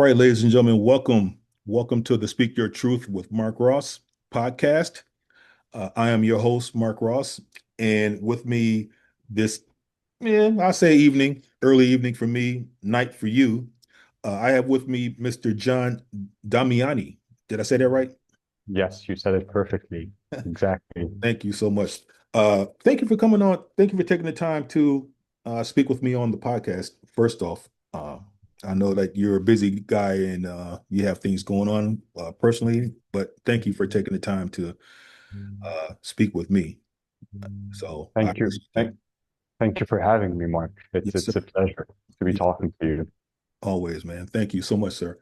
right, ladies and gentlemen, welcome. Welcome to the Speak Your Truth with Mark Ross podcast. I am your host, Mark Ross, and with me this, I say evening, early evening for me, night for you. I have with me Mr. John Damiani. Did I say that right? Yes, you said it perfectly. Exactly. Thank you so much. Thank you for coming on. Thank you for taking the time to speak with me on the podcast. First off, I know that you're a busy guy and you have things going on personally, but thank you for taking the time to speak with me. So I Thank you. appreciate that. Thank you for having me, Mark. It's Yes, sir. it's a pleasure to be Yes, talking to you. always, man. Thank you so much, sir.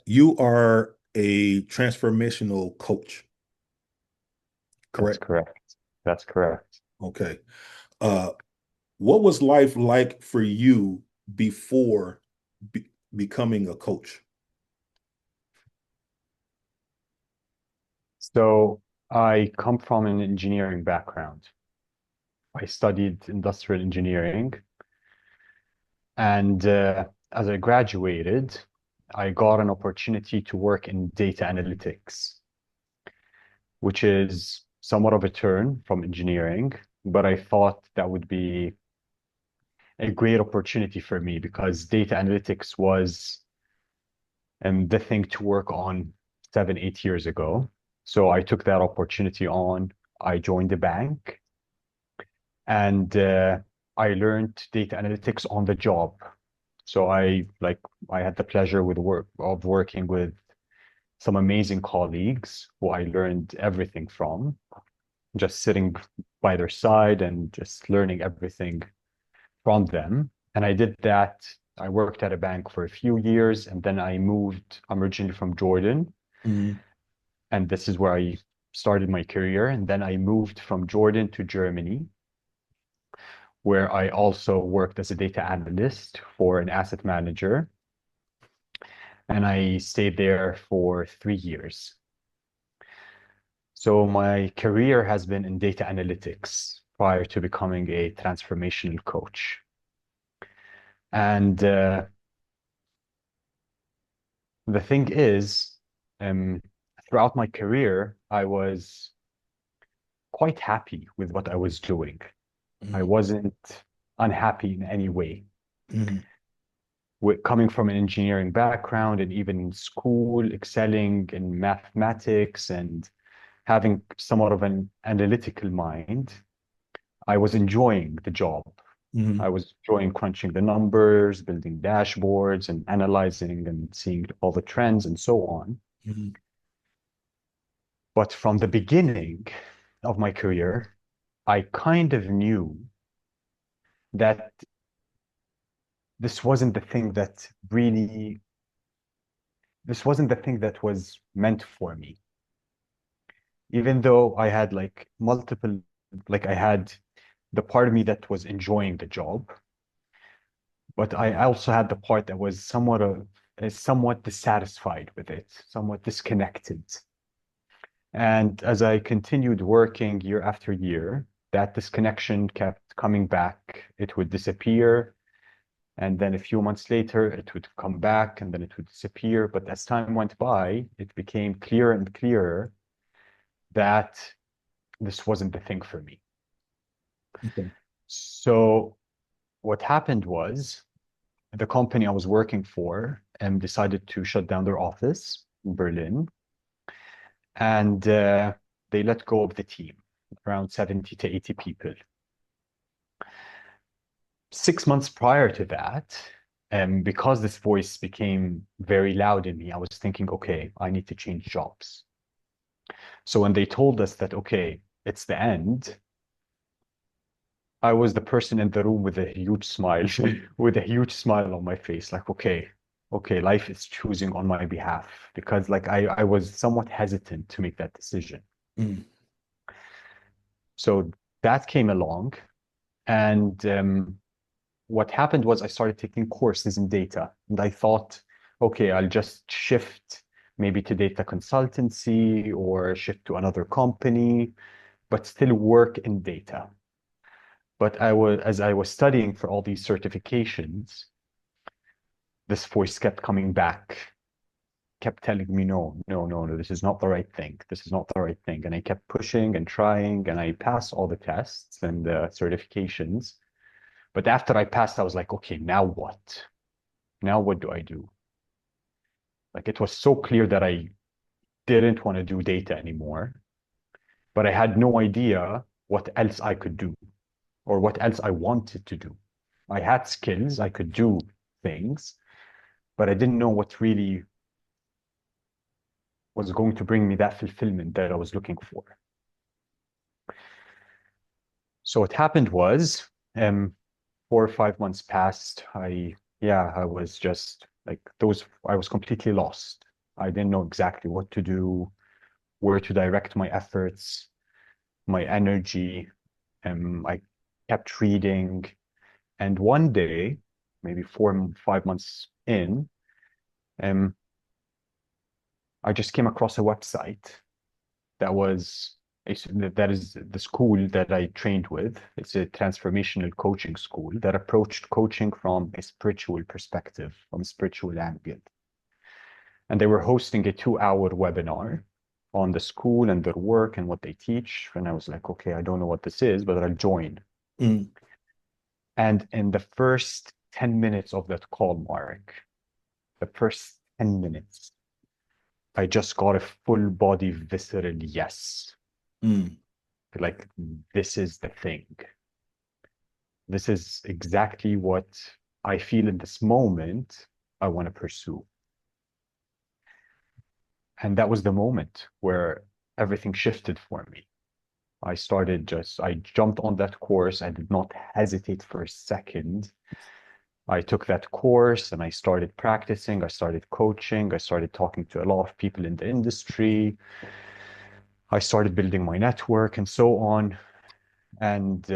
You are a transformational coach, That's correct? correct. That's correct. Okay. Uh, what was life like for you before becoming a coach? So I come from an engineering background. I studied industrial engineering, and as I graduated, I got an opportunity to work in data analytics, which is somewhat of a turn from engineering, but I thought that would be a great opportunity for me because data analytics was the thing to work on 7, 8 years ago. So I took that opportunity on. I joined the bank and I learned data analytics on the job. So I had the pleasure of working with some amazing colleagues who I learned everything from, just sitting by their side and just learning everything from them. And I did that. I worked at a bank for a few years and then I moved. I'm originally from Jordan, Mhm. and this is where I started my career. And then I moved from Jordan to Germany, where I also worked as a data analyst for an asset manager. And I stayed there for 3 years. So my career has been in data analytics prior to becoming a transformational coach. And the thing is, um, throughout my career, I was quite happy with what I was doing. I Mhm. wasn't unhappy in any way. Mhm. Coming from an engineering background and even in school, excelling in mathematics and having somewhat of an analytical mind, I was enjoying the job. I Mhm. was enjoying crunching the numbers, building dashboards, and analyzing and seeing all the trends and so on. Mhm. But from the beginning of my career, I kind of knew that this wasn't the thing that really, this wasn't the thing that was meant for me. Even though I had I had the part of me that was enjoying the job, but I also had the part that was somewhat dissatisfied with it, somewhat disconnected. And as I continued working year after year, that disconnection kept coming back. It would disappear, and then a few months later, it would come back, and then it would disappear. But as time went by, it became clearer and clearer that this wasn't the thing for me. Okay. So what happened was the company I was working for decided to shut down their office in Berlin, and they let go of the team, around 70 to 80 people. 6 months prior to that, because this voice became very loud in me, I was thinking, okay, I need to change jobs. So when they told us that, okay, it's the end, I was the person in the room with a huge smile, with a huge smile on my face, like, okay, life is choosing on my behalf because I was somewhat hesitant to make that decision. Mhm. So that came along, and what happened was I started taking courses in data, and I thought, okay, I'll just shift maybe to data consultancy or shift to another company, but still work in data. But as I was studying for all these certifications, this voice kept coming back, kept telling me, no, no, no, no, this is not the right thing. This is not the right thing. And I kept pushing and trying, and I passed all the tests and the certifications. But after I passed, I was like, okay, now what? Now what do I do? Like it was so clear that I didn't want to do data anymore, but I had no idea what else I could do or what else I wanted to do. I had skills, I could do things, but I didn't know what really was going to bring me that fulfillment that I was looking for. So what happened was, 4 or 5 months passed. I was just like I was completely lost. I didn't know exactly what to do, where to direct my efforts, my energy. I kept reading. And one day, maybe 4 or 5 months in, um, I just came across a website that was that is the school that I trained with. It's a transformational coaching school that approached coaching from a spiritual perspective, from a spiritual angle. And they were hosting a 2 hour webinar on the school and their work and what they teach. And I was like, okay, I don't know what this is, but I'll join. Mm, And in the first 10 minutes of that call, Mark, the first 10 minutes, I just got a full body visceral yes. mm, Like, this is the thing. This is exactly what I feel in this moment I want to pursue. And that was the moment where everything shifted for me. I jumped on that course. I did not hesitate for a second. I took that course and I started practicing. I started coaching. I started talking to a lot of people in the industry. I started building my network and so on. And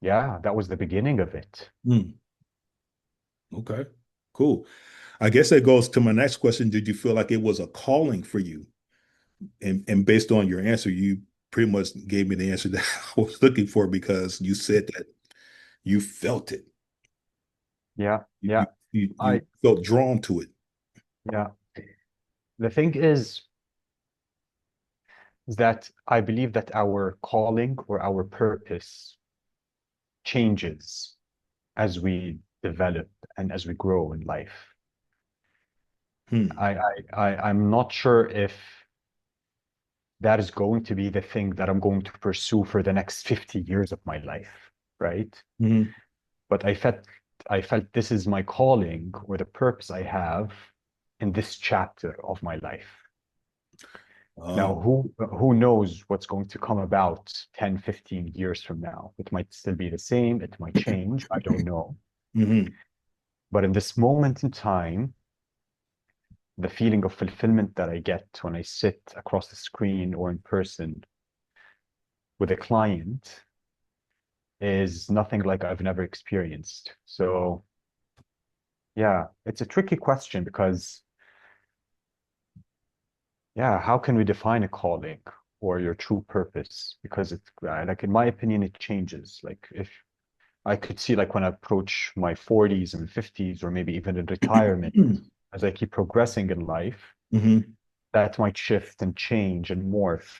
yeah, that was the beginning of it. mm. Okay, cool. I guess that goes to my next question. Did you feel like it was a calling for you? And based on your answer, you pretty much gave me the answer that I was looking for because you said that you felt it. Yeah, You yeah. you you I felt drawn to it. Yeah. The thing is that I believe that our calling or our purpose changes as we develop and as we grow in life. Hmm. I'm not sure if that is going to be the thing that I'm going to pursue for the next 50 years of my life, right? Hmm. But I felt this is my calling or the purpose I have in this chapter of my life. Now, Oh. who knows what's going to come about 10, 15 years from now? It might still be the same, it might change, I don't know. Hmm. But in this moment in time, the feeling of fulfillment that I get when I sit across the screen or in person with a client is nothing like I've never experienced. So, yeah, it's a tricky question because, yeah, how can we define a calling or your true purpose? Because it's like, in my opinion, it changes. Like, if I could see, like, when I approach my 40s and 50s, or maybe even in retirement, as I keep progressing in life, Hmm. that might shift and change and morph.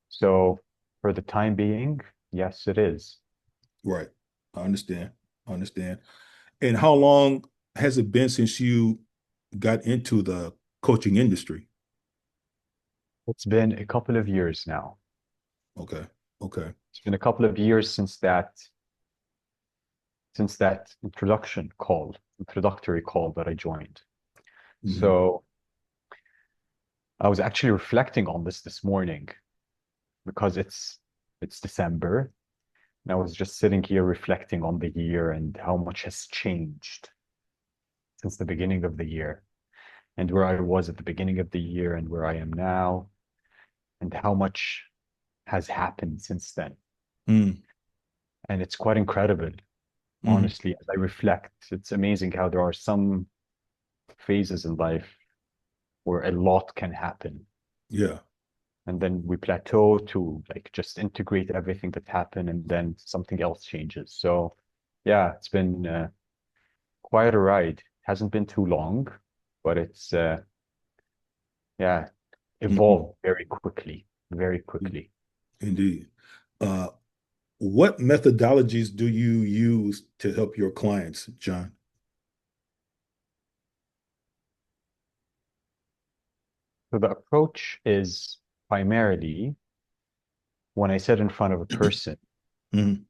So, for the time being, yes, it is. Right. I understand. I understand. And how long has it been since you got into the coaching industry? It's been a couple of years now. Okay. Okay. It's been a couple of years since that introductory call that I joined. Hmm. So I was actually reflecting on this morning because it's December, and I was just sitting here reflecting on the year and how much has changed since the beginning of the year, and where I was at the beginning of the year and where I am now, and how much has happened since then. Mm. And it's quite incredible, Hmm. honestly, as I reflect. It's amazing how there are some phases in life where a lot can happen. Yeah. And then we plateau to like just integrate everything that happened, and then something else changes. So, yeah, it's been quite a ride. Hasn't been too long, but it's yeah, Mhm. evolved very quickly, very quickly. Indeed. Uh, what methodologies do you use to help your clients, John? So the approach is primarily when I sit in front of a person, Mhm.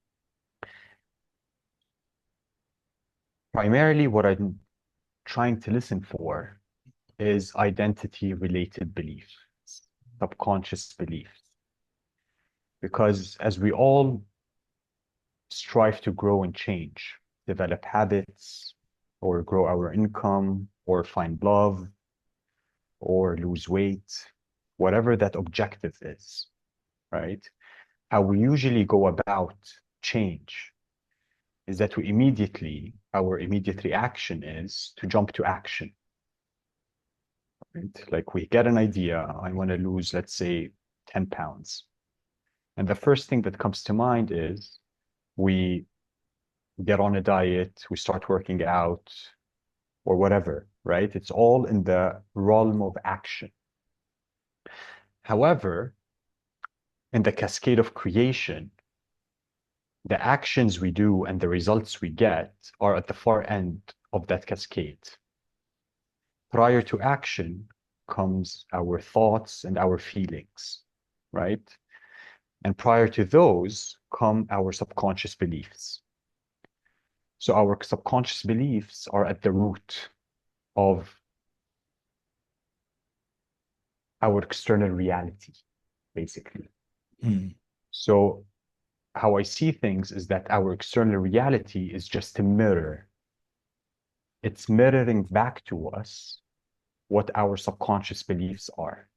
primarily what I'm trying to listen for is identity related beliefs, subconscious beliefs. Because as we all strive to grow and change, develop habits, or grow our income, or find love, or lose weight, whatever that objective is, right? How we usually go about change is that our immediate reaction is to jump to action, right? Like we get an idea, I want to lose, let's say, 10 pounds. And the first thing that comes to mind is we get on a diet, we start working out, or whatever, right? It's all in the realm of action. However, in the cascade of creation, the actions we do and the results we get are at the far end of that cascade. Prior to action comes our thoughts and our feelings, right? And prior to those come our subconscious beliefs. So our subconscious beliefs are at the root of our external reality, basically. Mhm. So how I see things is that our external reality is just a mirror. It's mirroring back to us what our subconscious beliefs are.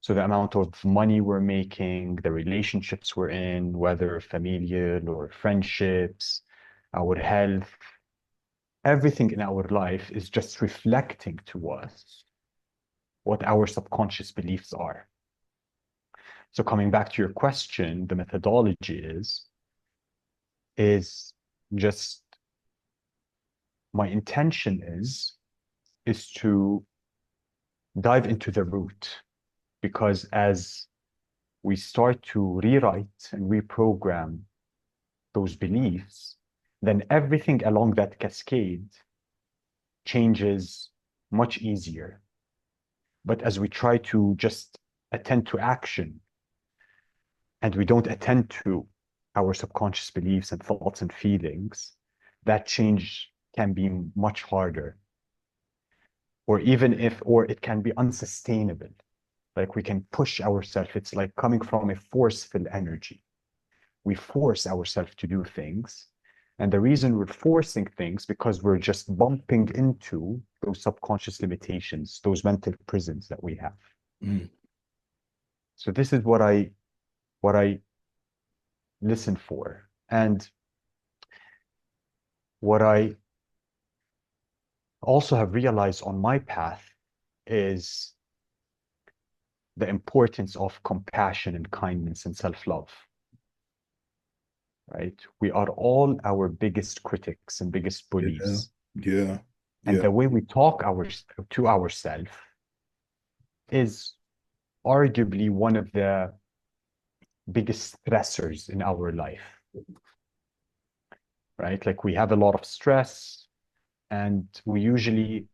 So the amount of money we're making, the relationships we're in, whether familial or friendships, our health, everything in our life is just reflecting to us what our subconscious beliefs are. So coming back to your question, the methodology is just my intention is to dive into the root, because as we start to rewrite and reprogram those beliefs, then everything along that cascade changes much easier. But as we try to just attend to action and we don't attend to our subconscious beliefs and thoughts and feelings, that change can be much harder. Or it can be unsustainable. Like we can push ourselves. It's like coming from a forceful energy. We force ourselves to do things. And the reason we're forcing things because we're just bumping into those subconscious limitations, those mental prisons that we have. Mhm. So this is what I listen for. And what I also have realized on my path is the importance of compassion and kindness and self-love, right? We are all our biggest critics and biggest Yeah, bullies. yeah, And yeah. the way we talk to ourselves is arguably one of the biggest stressors in our life, right? Like we have a lot of stress and we usually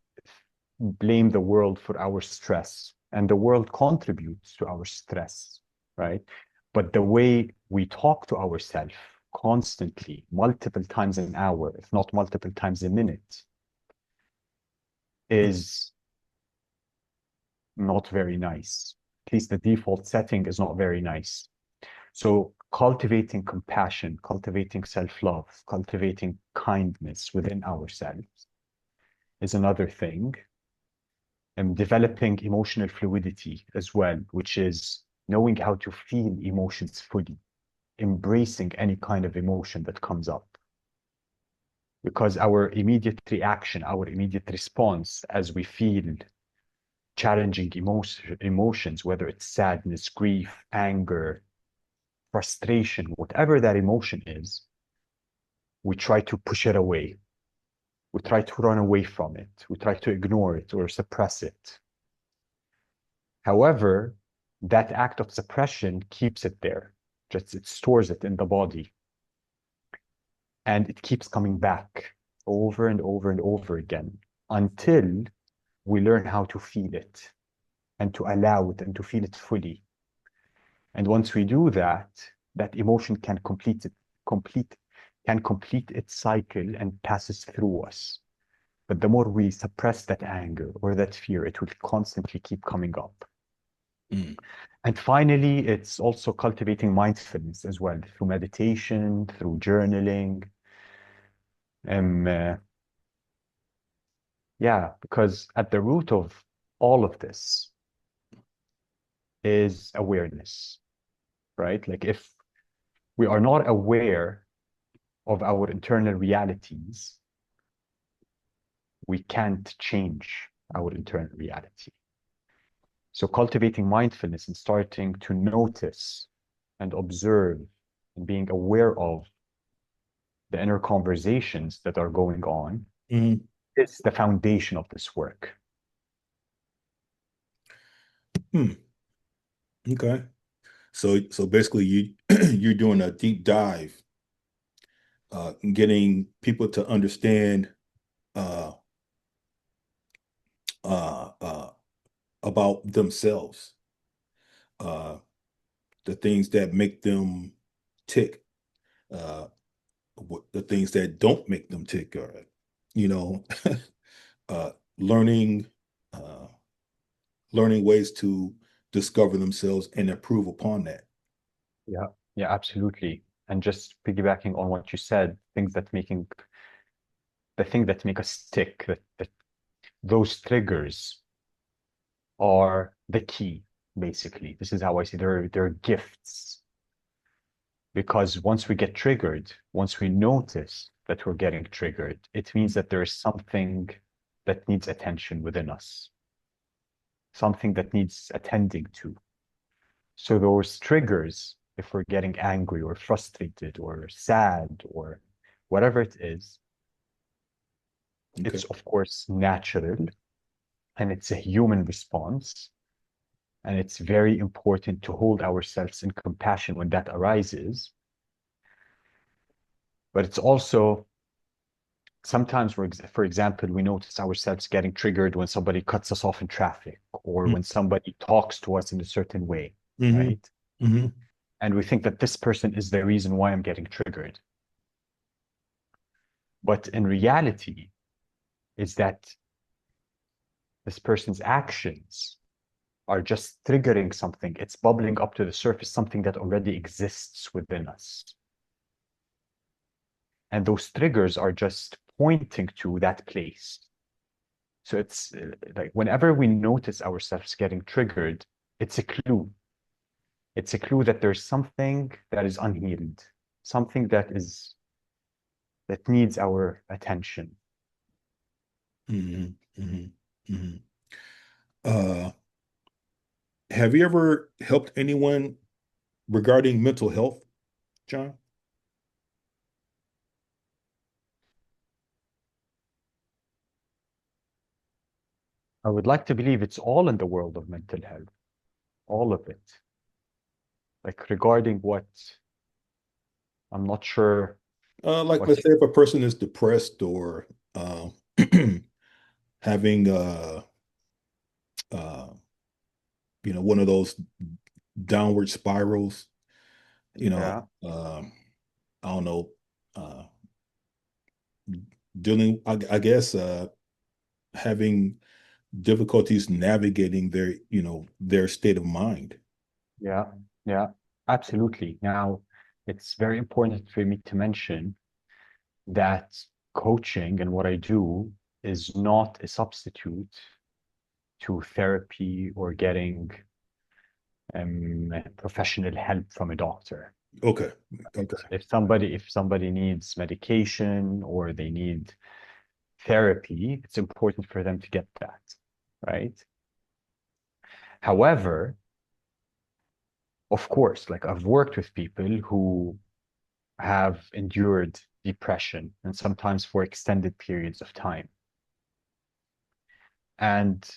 blame the world for our stress, and the world contributes to our stress, right? But the way we talk to ourselves constantly, multiple times an hour, if not multiple times a minute, is not very nice. At least the default setting is not very nice. So cultivating compassion, cultivating self-love, cultivating kindness within ourselves is another thing. And developing emotional fluidity as well, which is knowing how to feel emotions fully, embracing any kind of emotion that comes up. Because our immediate reaction, our immediate response as we feel challenging emotions, whether it's sadness, grief, anger, frustration, whatever that emotion is, we try to push it away. We try to run away from it. We try to ignore it or suppress it. However, that act of suppression keeps it there. Just it stores it in the body. And it keeps coming back over and over and over again until we learn how to feel it and to allow it and to feel it fully. And once we do that, that emotion can complete its cycle and passes through us. But the more we suppress that anger or that fear, it will constantly keep coming up. Mm. And finally, it's also cultivating mindfulness as well through meditation, through journaling. Um, uh, yeah, because at the root of all of this is awareness, right? Like if we are not aware of our internal realities, we can't change our internal reality. So cultivating mindfulness and starting to notice and observe and being aware of the inner conversations that are going on Mm. is the foundation of this work. Mm. Okay. So basically you you're doing a deep dive, getting people to understand uh uh uh about themselves, uh the things that make them tick, uh the things that don't make them tick, or you know, uh learning uh learning ways to discover themselves and improve upon that. Yeah, yeah, absolutely. And just piggybacking on what you said, the thing that make us tick, that those triggers are the key, basically. This is how I see they're gifts. Because once we get triggered, once we notice that we're getting triggered, it means that there is something that needs attention within us, something that needs attending to. So those triggers, if we're getting angry or frustrated or sad or whatever it is, Okay. it's of course natural and it's a human response. And it's very important to hold ourselves in compassion when that arises. But it's also sometimes, for example, we notice ourselves getting triggered when somebody cuts us off in traffic or when somebody talks to us in a certain way, Mm-hmm. right? Mm-hmm. And we think that this person is the reason why I'm getting triggered. But in reality, is that this person's actions are just triggering something. It's bubbling up to the surface, something that already exists within us. And those triggers are just pointing to that place. So it's like whenever we notice ourselves getting triggered, it's a clue. It's a clue that there's something that is unhealed, something that needs our attention. Mm-hmm. Mm-hmm. Mm-hmm. Uh, have you ever helped anyone regarding mental health, John? I would like to believe it's all in the world of mental health, all of it. Like regarding what I'm not sure Like what let's say if a person is depressed or having uh one of those downward spirals, you know, yeah. I don't know, uh dealing I guess having difficulties navigating their state of mind. Yeah, yeah, absolutely. Now, it's very important for me to mention that coaching and what I do is not a substitute to therapy or getting professional help from a doctor. Okay. Right? Okay. If somebody needs medication or they need therapy, it's important for them to get that, right? However, of course, like I've worked with people who have endured depression, and sometimes for extended periods of time. And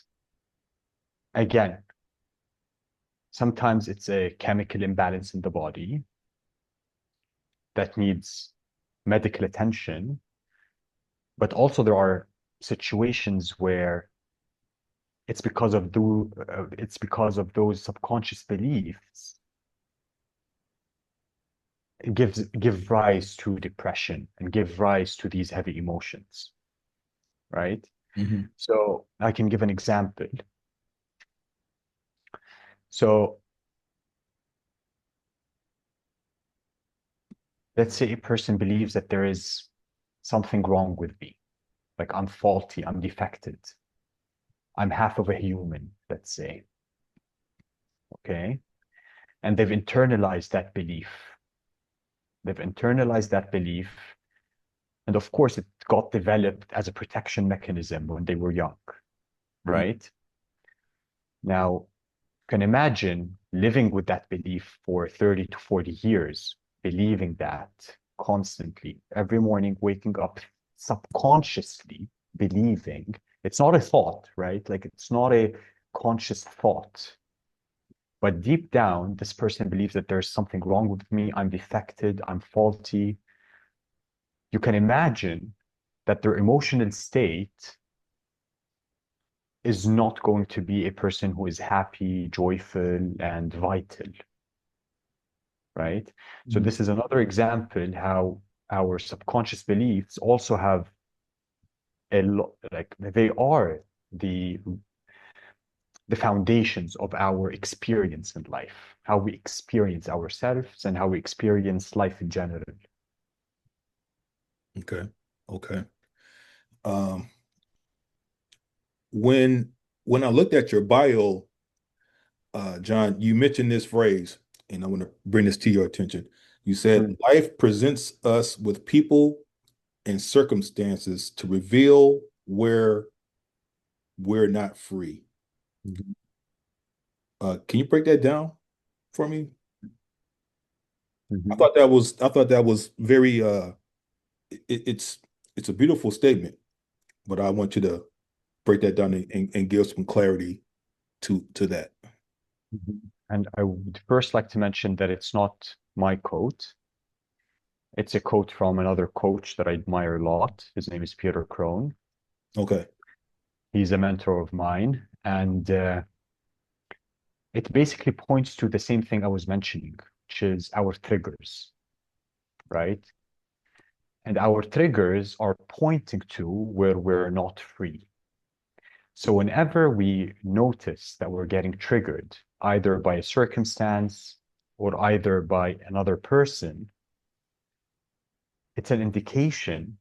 again, sometimes it's a chemical imbalance in the body that needs medical attention, but also there are situations where it's because of those subconscious beliefs give rise to depression and give rise to these heavy emotions, right? Hmm. So I can give an example. So let's say a person believes that there is something wrong with me, like I'm faulty, I'm defected, I'm half of a human, let's say, okay? And they've internalized that belief. They've internalized that belief. And of course, it got developed as a protection mechanism when they were young, right? Now, you can imagine living with that belief for 30 to 40 years, believing that constantly, every morning, waking up subconsciously believing it's not a thought, right? Like it's not a conscious thought. But deep down, this person believes that there's something wrong with me, I'm defected, I'm faulty. You can imagine that their emotional state is not going to be a person who is happy, joyful, and vital, right? So Hmm. this is another example how our subconscious beliefs also have a lot, like they are the the foundations of our experience in life, how we experience ourselves and how we experience life in general. Okay. Okay. Um, when when I looked at your bio, John, you mentioned this phrase, and I want to bring this to your attention. You said Mm. life presents us with people and circumstances to reveal where we're not free. Mhm. Can you break that down for me? Mhm. I thought that was very it's it's a beautiful statement, but I want you to break that down and give some clarity to that. Mhm. And I would first like to mention that it's not my quote. It's a quote from another coach that I admire a lot. His name is Peter Crone. Okay. He's a mentor of mine. And it basically points to the same thing I was mentioning, which is our triggers, right? And our triggers are pointing to where we're not free. So whenever we notice that we're getting triggered, either by a circumstance or either by another person, it's an indication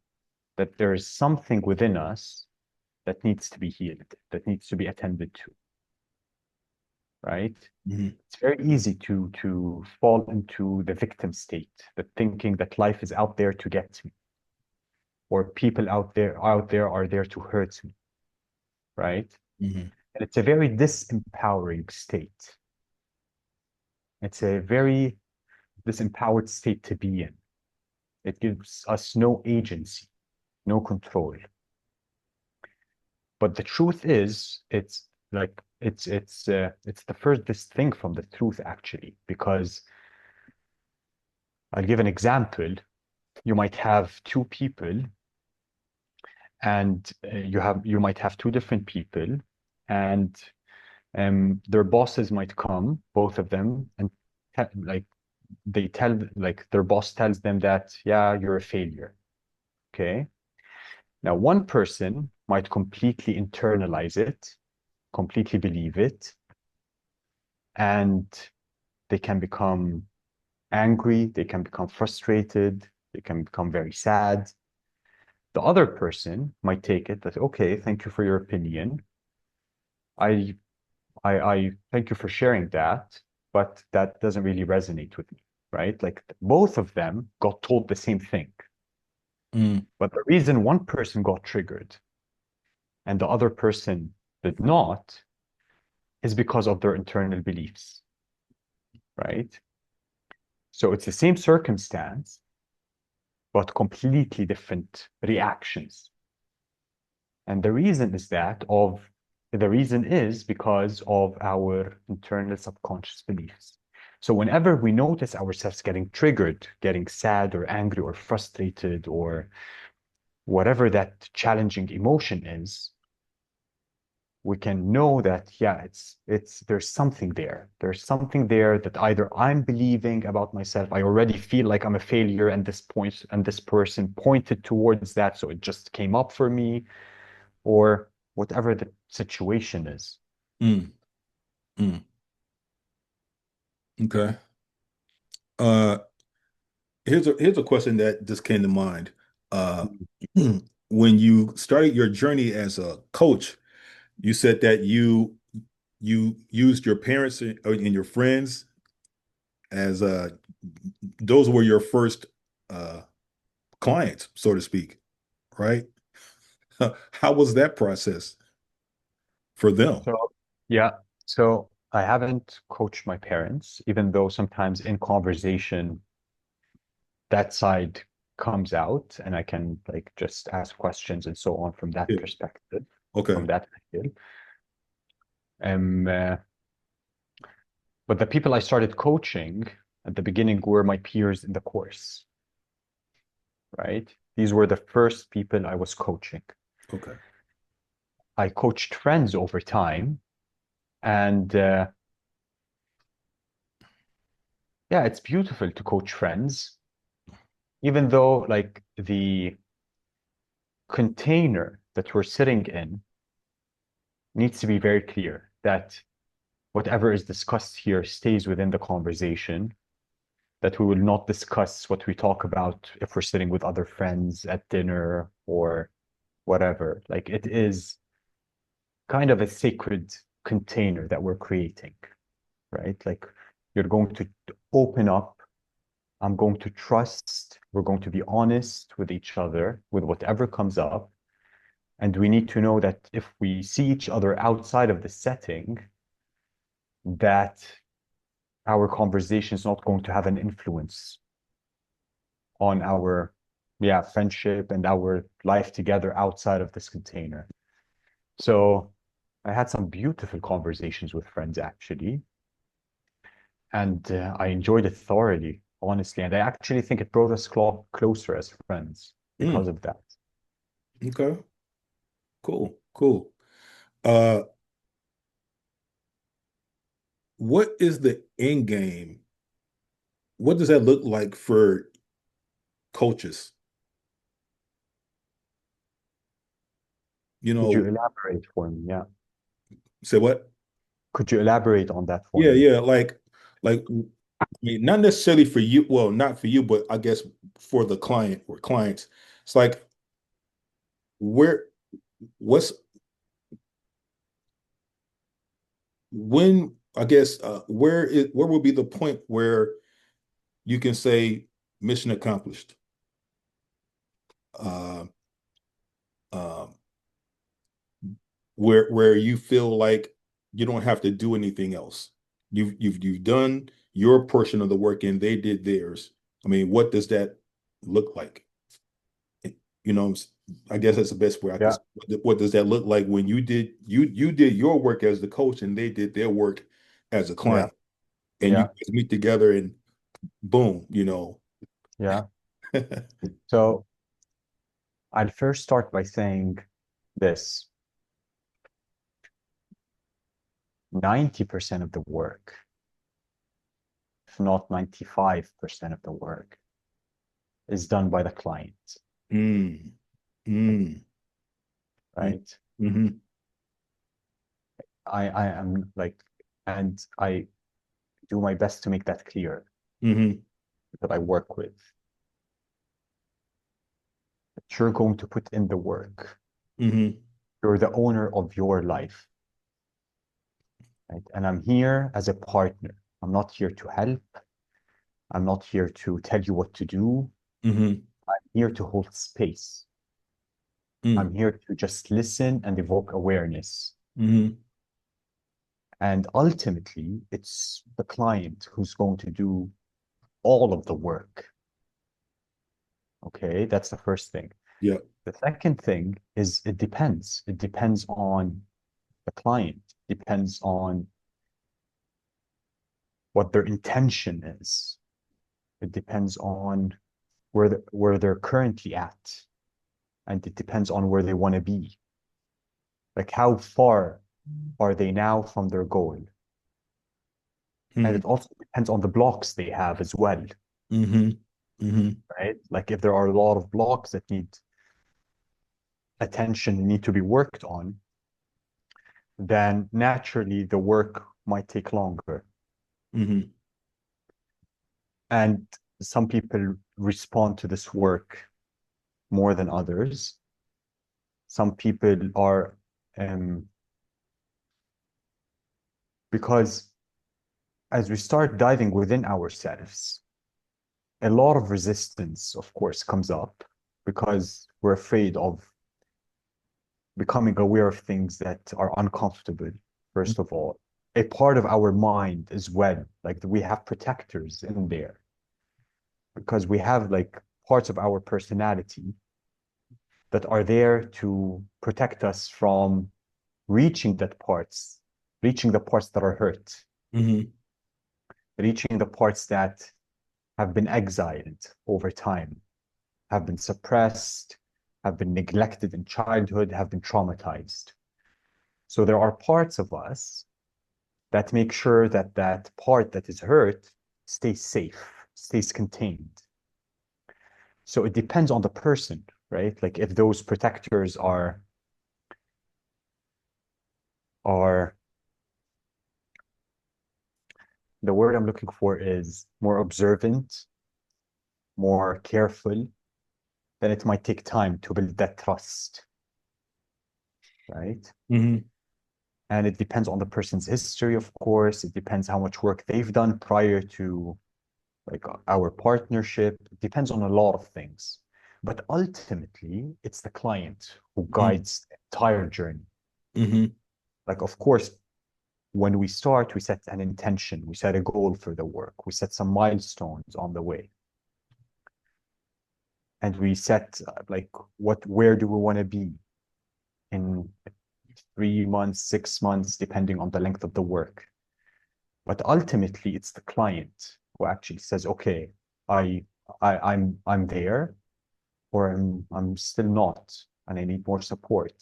that there is something within us that needs to be healed, that needs to be attended to, right? Hmm. It's very easy to fall into the victim state, the thinking that life is out there to get me, or people out there are there to hurt me, right? Hmm. And it's a very disempowering state. It's a very disempowered state to be in. It gives us no agency, no control. But the truth is, it's like it's the furthest thing from the truth actually, because I'll give an example. You might have two people, and you might have two different people, and their bosses might come, both of them, and like like their boss tells them that, yeah, you're a failure. Okay. Now, one person might completely internalize it, completely believe it, and they can become angry, they can become frustrated, they can become very sad. The other person might take it that, okay, thank you for your opinion. I I thank you for sharing that, but that doesn't really resonate with me, right? Like both of them got told the same thing. Mm. But the reason one person got triggered and the other person did not is because of their internal beliefs, right? So it's the same circumstance, but completely different reactions. And the reason is because of our internal subconscious beliefs. So whenever we notice ourselves getting triggered, getting sad or angry or frustrated or whatever that challenging emotion is, we can know that, yeah, there's something there. There's something there that either I'm believing about myself, I already feel like I'm a failure, and this person pointed towards that, so it just came up for me, or whatever the situation is. Mm, mm. Okay. Uh, here's a question that just came to mind. Uh, when you started your journey as a coach, you said that you used your parents and your friends as those were your first uh clients, so to speak, right? How was that process for them? So, yeah. So I haven't coached my parents, even though sometimes in conversation that side comes out and I can like just ask questions and so on from that Yeah. perspective, from Okay. that angle. Um, uh, but the people I started coaching at the beginning were my peers in the course, right? These were the first people I was coaching. Okay. I coached friends over time, and yeah, it's beautiful to coach friends, even though like the container that we're sitting in needs to be very clear that whatever is discussed here stays within the conversation, that we will not discuss what we talk about if we're sitting with other friends at dinner or whatever. Like it is kind of a sacred container that we're creating, right? Like you're going to open up. I'm going to trust. We're going to be honest with each other with whatever comes up. And we need to know that if we see each other outside of the setting, that our conversation is not going to have an influence on our, yeah, friendship and our life together outside of this container. So I had some beautiful conversations with friends actually, and I enjoyed it thoroughly, honestly. And I actually think it brought us closer as friends because Mm, of that. okay. Cool. Cool. Uh, what is the end game? What does that look like for coaches? You Could you know, elaborate for me? Yeah. say what? Could you elaborate on that for Yeah, me? yeah, like I mean, not necessarily for you, well, not for you, but I guess for the client or clients. It's like where what's when I guess where will be the point where you can say mission accomplished? Uh um where you feel like you don't have to do anything else. You've done your portion of the work and they did theirs. I mean, what does that look like? You know, I guess that's the best way I could. Yeah, What does that look like when you did your work as the coach and they did their work as a yeah, client, and you yeah, guys meet together and boom, you know. yeah. So I'll first start by saying this. 90% of the work, if not 95% of the work, is done by the client, Mm, mm, mm, right? mm-hmm, I am like, and I do my best to make that clear mm-hmm, that I work with. That you're going to put in the work. mm-hmm, You're the owner of your life, right? And I'm here as a partner. I'm not here to help. I'm not here to tell you what to do. mm-hmm, I'm here to hold space. mm, I'm here to just listen and evoke awareness. mm-hmm, And ultimately, it's the client who's going to do all of the work. Okay, that's the first thing. Yeah. The second thing is it depends. It depends on the client, depends on what their intention is. It depends on where they're currently at, and it depends on where they want to be. Like how far are they now from their goal? And Mm-hmm. it also depends on the blocks they have as well, Mm-hmm. Mm-hmm. right? Like if there are a lot of blocks that need attention, need to be worked on, then naturally the work might take longer. Mm-hmm. And some people respond to this work more than others. Some people are, um, because as we start diving within ourselves, a lot of resistance, of course, comes up because we're afraid of becoming aware of things that are uncomfortable, first of all. A part of our mind as well, like we have protectors in there because we have like parts of our personality that are there to protect us from reaching that parts, reaching the parts that are hurt, Mm-hmm. reaching the parts that have been exiled over time, have been suppressed, have been neglected in childhood, have been traumatized. So there are parts of us that make sure that that part that is hurt stays safe, stays contained. So it depends on the person, right? Like if those protectors are the word I'm looking for is more observant, more careful, then it might take time to build that trust, right? Mm-hmm. And it depends on the person's history, of course. It depends how much work they've done prior to like our partnership. It depends on a lot of things. But ultimately, it's the client who guides the entire journey. Mm-hmm. Like, of course, when we start, we set an intention, we set a goal for the work, we set some milestones on the way. And we set like where do we want to be in 3 months, 6 months, depending on the length of the work. But ultimately, it's the client who actually says, "Okay, I, I'm there, or I'm still not, and I need more support."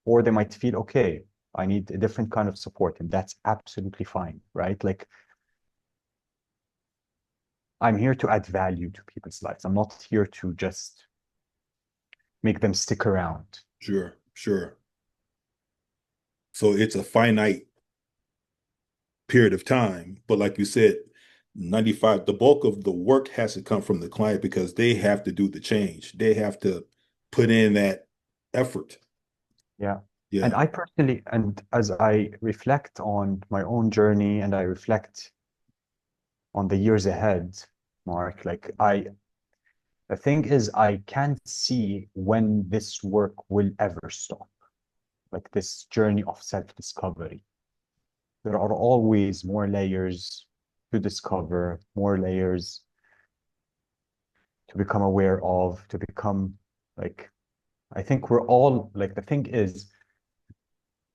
Or they might feel, "Okay, I need a different kind of support," and that's absolutely fine, right? Like I'm here to add value to people's lives. I'm not here to just make them stick around. Sure. Sure. So it's a finite period of time. But like you said, 95, the bulk of the work has to come from the client because they have to do the change. They have to put in that effort. Yeah. And Yeah. I personally, and as I reflect on my own journey and I reflect on the years ahead, Mark, the thing is, I can't see when this work will ever stop, like this journey of self-discovery. There are always more layers to discover, more layers to become aware of, to become like, I think we're all like, the thing is,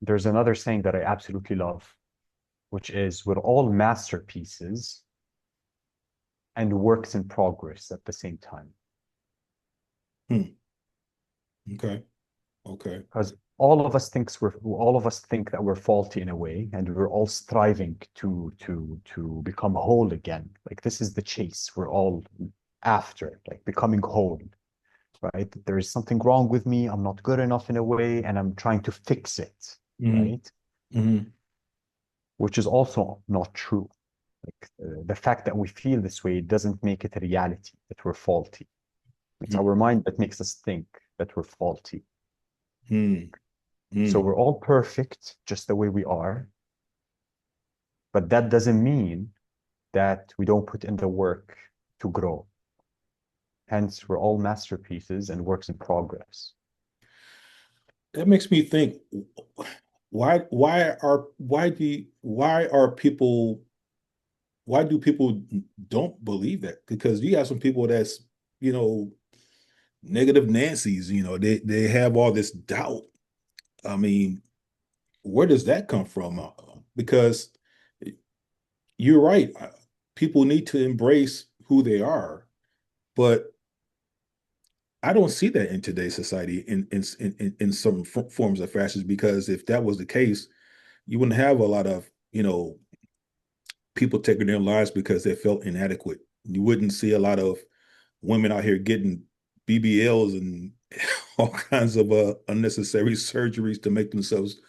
there's another saying that I absolutely love, which is we're all masterpieces and works in progress at the same time. Hmm. Okay. Okay. Because all of us think that we're faulty in a way, and we're all striving to become whole again. Like this is the chase we're all after, like becoming whole, right? There is something wrong with me. I'm not good enough in a way, and I'm trying to fix it, Mm-hmm. right? Mm-hmm. Which is also not true. Like the fact that we feel this way doesn't make it a reality that we're faulty. It's our mind that makes us think that we're faulty. So Mm-hmm. we're all perfect just the way we are, but that doesn't mean that we don't put in the work to grow. Hence, we're all masterpieces and works in progress. That makes me think, why are people why do people don't believe that? Because you have some people that's, you know, negative Nancy's, they have all this doubt. I mean, where does that come from? Because you're right. People need to embrace who they are, but I don't see that in today's society in some forms of fashions, because if that was the case, you wouldn't have a lot of, people taking their lives because they felt inadequate. You wouldn't see a lot of women out here getting BBLs and all kinds of unnecessary surgeries to make themselves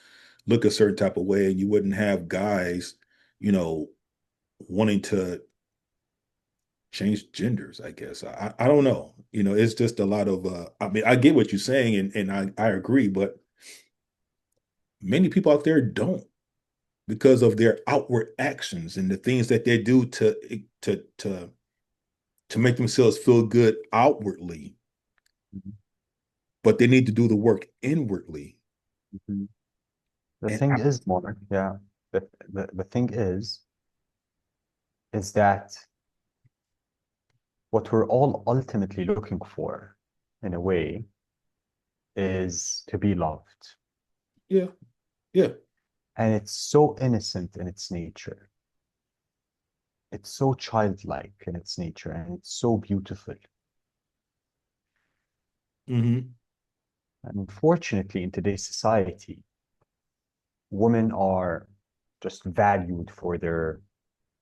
look a certain type of way. And you wouldn't have guys, you know, wanting to change genders, I guess. I don't know. It's just a lot of I mean, I get what you're saying, and I agree, but many people out there don't, because of their outward actions and the things that they do to make themselves feel good outwardly, Mhm. but they need to do the work inwardly. Mhm. The And thing is, Mark, yeah, the thing is that what we're all ultimately looking for, in a way, is to be loved. yeah, yeah. And it's so innocent in its nature. It's so childlike in its nature, and it's so beautiful. Hmm. And unfortunately, in today's society, women are just valued for their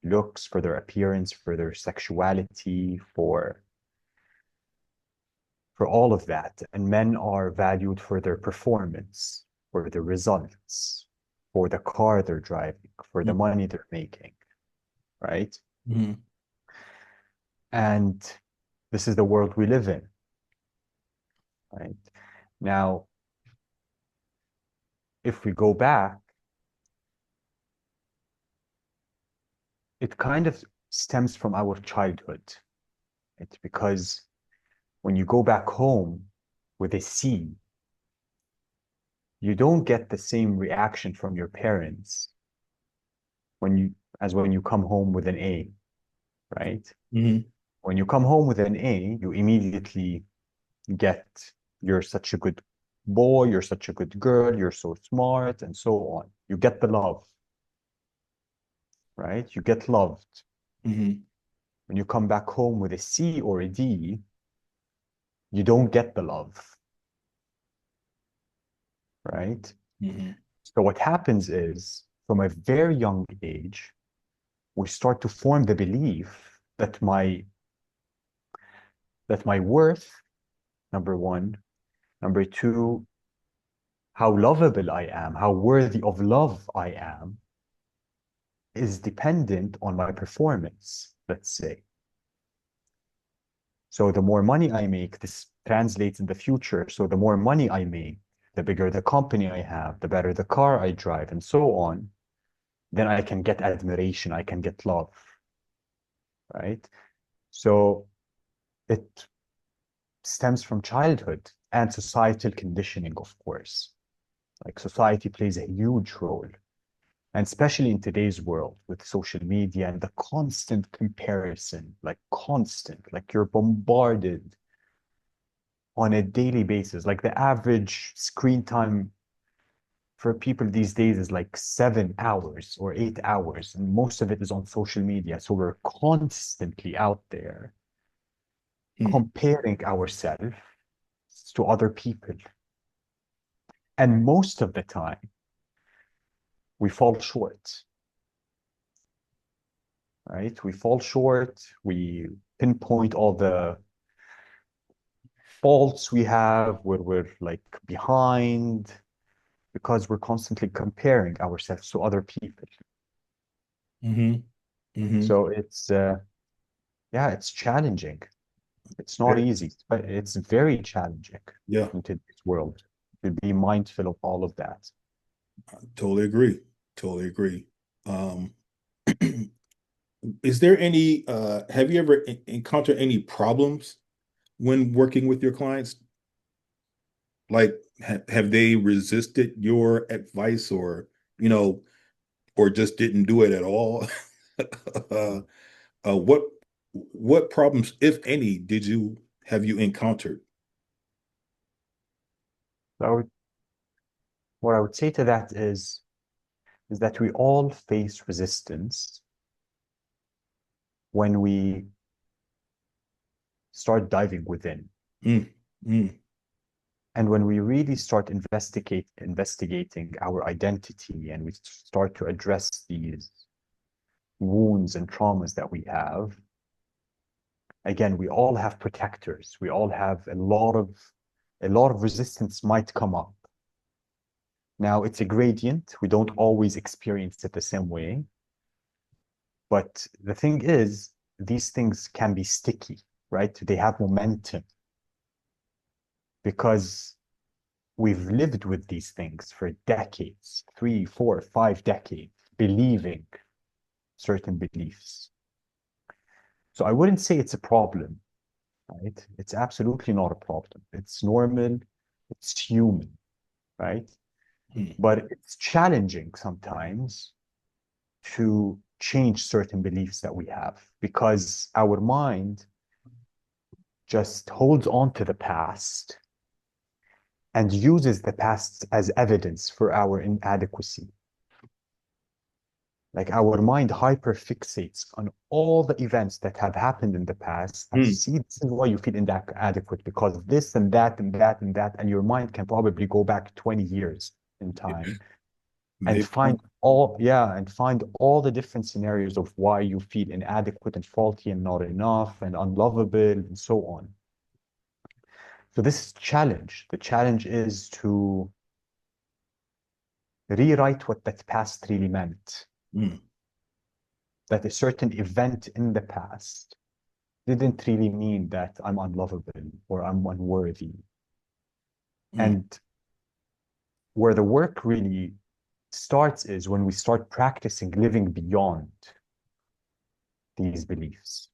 looks, for their appearance, for their sexuality, for all of that. And men are valued for their performance, for the results, for the car they're driving, for the money they're making, right? Hmm. And this is the world we live in, right? Now, if we go back, it kind of stems from our childhood. It's because when you go back home with a C, you don't get the same reaction from your parents when you as when you come home with an A, right? Hmm. When you come home with an A, you immediately get you're such a good boy, you're such a good girl, you're so smart, and so on. You get the love, right? You get loved. Hmm. When you come back home with a C or a D, you don't get the love, right? Hmm. So what happens is, from a very young age, we start to form the belief that my worth, number one, number two, how lovable I am, how worthy of love I am, is dependent on my performance, let's say. So the more money I make, this translates in the future. So the more money I make, the bigger the company I have, the better the car I drive, and so on, then I can get admiration, I can get love, right? So it stems from childhood and societal conditioning, of course. Like society plays a huge role. And especially in today's world with social media and the constant comparison, like constant, like you're bombarded on a daily basis. Like the average screen time for people these days is like 7 hours or 8 hours, and most of it is on social media. So we're constantly out there comparing ourselves to other people. And most of the time, we fall short, right? We fall short. We pinpoint all the faults we have, where we're like behind, because we're constantly comparing ourselves to other people. Hmm. Hmm. So yeah, it's challenging. It's not Yeah. easy, but it's very challenging Yeah, in today's world to be mindful of all of that. I totally agree. Totally agree. Um, is there any, have you ever encountered any problems when working with your clients? Like, have they resisted your advice, or, you know, or just didn't do it at all? uh, what problems, if any, have you encountered? So what I would say to that is that we all face resistance when we start diving within. Mm, mm, And when we really start investigating our identity and we start to address these wounds and traumas that we have, again, we all have protectors. We all have a lot of resistance might come up. Now it's a gradient. We don't always experience it the same way. But the thing is, these things can be sticky, right? They have momentum because we've lived with these things for decades, 3, 4, 5 decades, believing certain beliefs. So I wouldn't say it's a problem, right? It's absolutely not a problem. It's normal, it's human, right? mm, But it's challenging sometimes to change certain beliefs that we have because our mind just holds on to the past and uses the past as evidence for our inadequacy. Like our mind hyperfixates on all the events that have happened in the past. And mm. see, this is why you feel inadequate because of this and that and that and that. And your mind can probably go back 20 years in time and Maybe. find all the different scenarios of why you feel inadequate and faulty and not enough and unlovable and so on. So this is challenge. The challenge is to rewrite what that past really meant. Mm, That a certain event in the past didn't really mean that I'm unlovable or I'm unworthy. mm, And where the work really starts is when we start practicing living beyond these beliefs.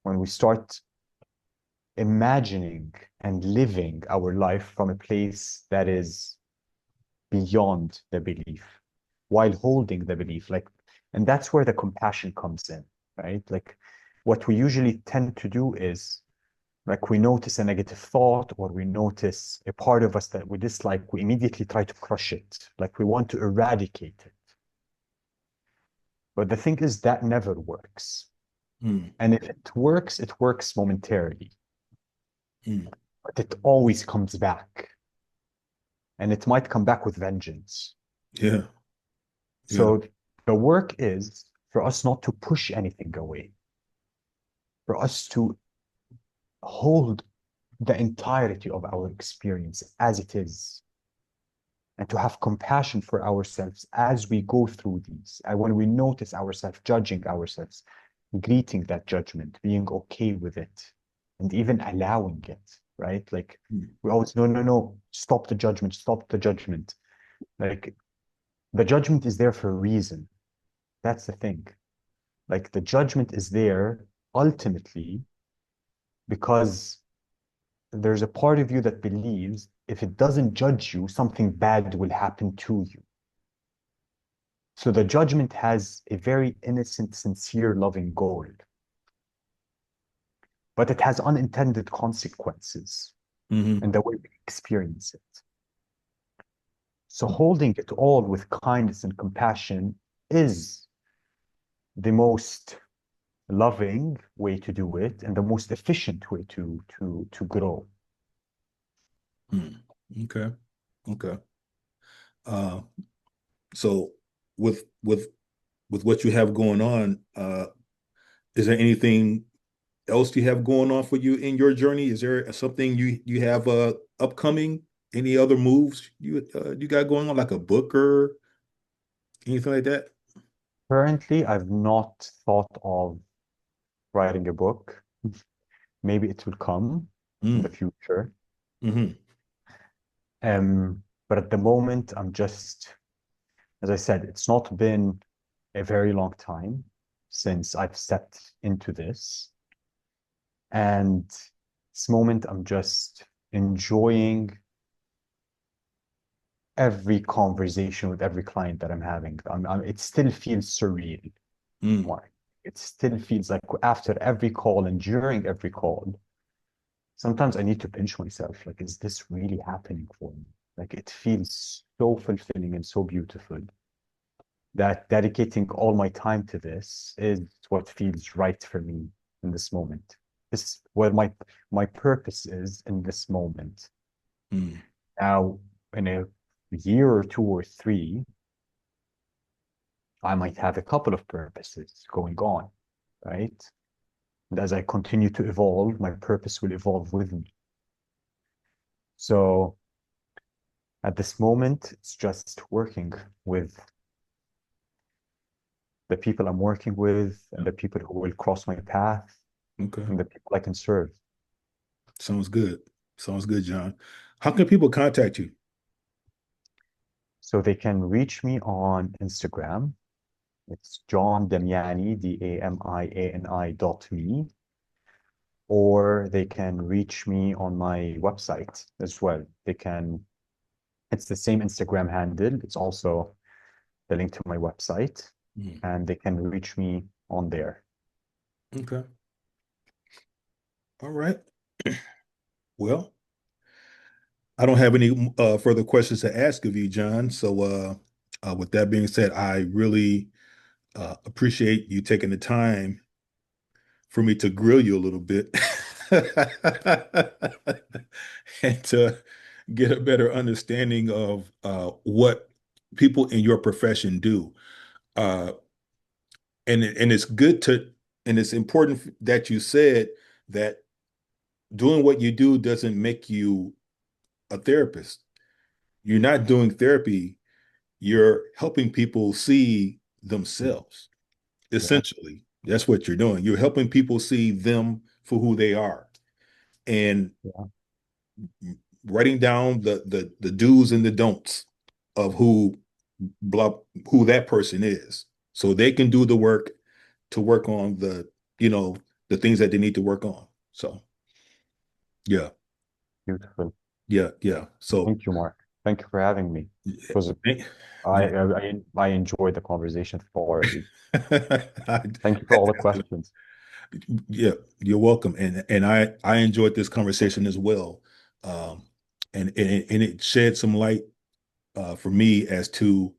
When we start imagining and living our life from a place that is beyond the belief while holding the belief. And that's where the compassion comes in, right? Like what we usually tend to do is like we notice a negative thought or we notice a part of us that we dislike, we immediately try to crush it. Like we want to eradicate it. But the thing is that never works. mm, And if it works momentarily, mm. but it always comes back. And it might come back with vengeance. Yeah, yeah. So the work is for us not to push anything away, for us to hold the entirety of our experience as it is, and to have compassion for ourselves as we go through these. And when we notice ourselves judging ourselves, greeting that judgment, being okay with it, and even allowing it, right? Like Mm, we always, no, no, no, stop the judgment, stop the judgment. Like the judgment is there for a reason. That's the thing. Like the judgment is there ultimately because there's a part of you that believes if it doesn't judge you, something bad will happen to you. So the judgment has a very innocent, sincere, loving goal, but it has unintended consequences mhm, in the way we experience it. So holding it all with kindness and compassion is the most loving way to do it and the most efficient way to grow. mm. Okay, okay. Uh, so with what you have going on, is there anything else you have going on for you in your journey? Is there something you have upcoming? Any other moves you got going on, like a book or anything like that? Currently, I've not thought of writing a book. Maybe it will come in the Mm, future. hmm. But at the moment, I'm just, as I said, it's not been a very long time since I've stepped into this. And this moment, I'm just enjoying every conversation with every client that I'm having. It still feels surreal. Mm, Mark. It still feels like after every call and during every call, sometimes I need to pinch myself. Like, is this really happening for me? Like, it feels so fulfilling and so beautiful that dedicating all my time to this is what feels right for me in this moment. This is where my purpose is in this moment. Mm, Now, in a year or two or three, I might have a couple of purposes going on, right? And as I continue to evolve, my purpose will evolve with me. So at this moment, it's just working with the people I'm working with and yeah. the people who will cross my path Okay. and the people I can serve. Sounds good. Sounds good, John. How can people contact you? So they can reach me on Instagram. It's John Damiani, Damiani.me, or they can reach me on my website as well. It's the same Instagram handle. It's also the link to my website, Mm, and they can reach me on there. okay. All right. Well, I don't have any further questions to ask of you, John. So, with that being said, I really appreciate you taking the time for me to grill you a little bit and to get a better understanding of what people in your profession do. Uh, and it's good to, and it's important that you said that doing what you do doesn't make you a therapist. You're not doing therapy, you're helping people see themselves. Yeah, Essentially, that's what you're doing. You're helping people see them for who they are and yeah, writing down the do's and the don'ts of blah who that person is so they can do the work to work on you know the things that they need to work on. So yeah, beautiful. yeah. So Thank you, Mark. Thank you for having me. It was yeah. I enjoyed the conversation thoroughly. I, Thank you for all the questions. yeah, you're welcome. And I enjoyed this conversation as well. Um, and it shed some light for me as to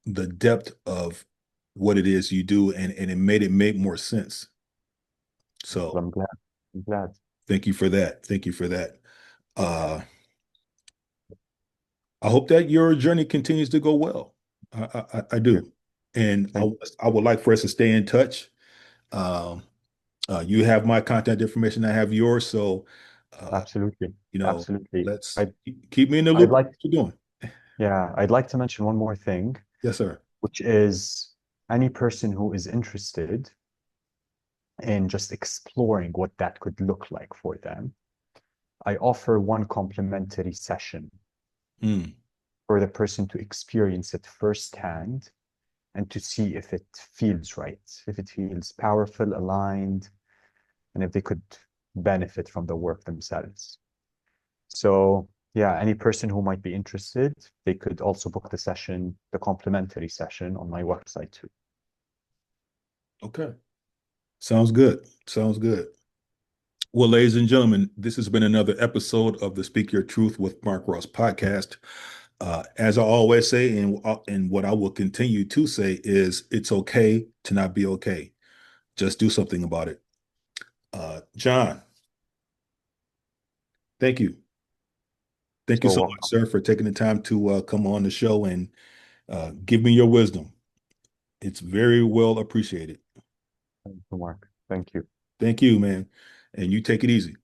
the depth of what it is you do, and it made it make more sense. Well, So I'm glad. I'm glad. thank you for that. Thank you for that. Uh, I hope that your journey continues to go well. I Thank you. do, and Thank I would like for us to stay in touch. Um, you have my contact information. I have yours. So, uh, Absolutely. you know, Absolutely. let's keep me in the I'd loop of like, what you're doing. yeah, I'd like to mention one more thing, Yes, sir. which is any person who is interested in just exploring what that could look like for them. I offer one complimentary session Mm, for the person to experience it firsthand and to see if it feels right, if it feels powerful, aligned, and if they could benefit from the work themselves. So, yeah, any person who might be interested, they could also book the session, the complimentary session on my website too. okay. Sounds good. Sounds good. Well, ladies and gentlemen, this has been another episode of the Speak Your Truth with Mark Ross podcast. As I always say, and what I will continue to say is, it's okay to not be okay. Just do something about it. John, thank you. Thank you So so much, welcome. sir, for taking the time to come on the show and give me your wisdom. It's very well appreciated. Thank you, Mark. Thank you. Thank you, man. And you take it easy.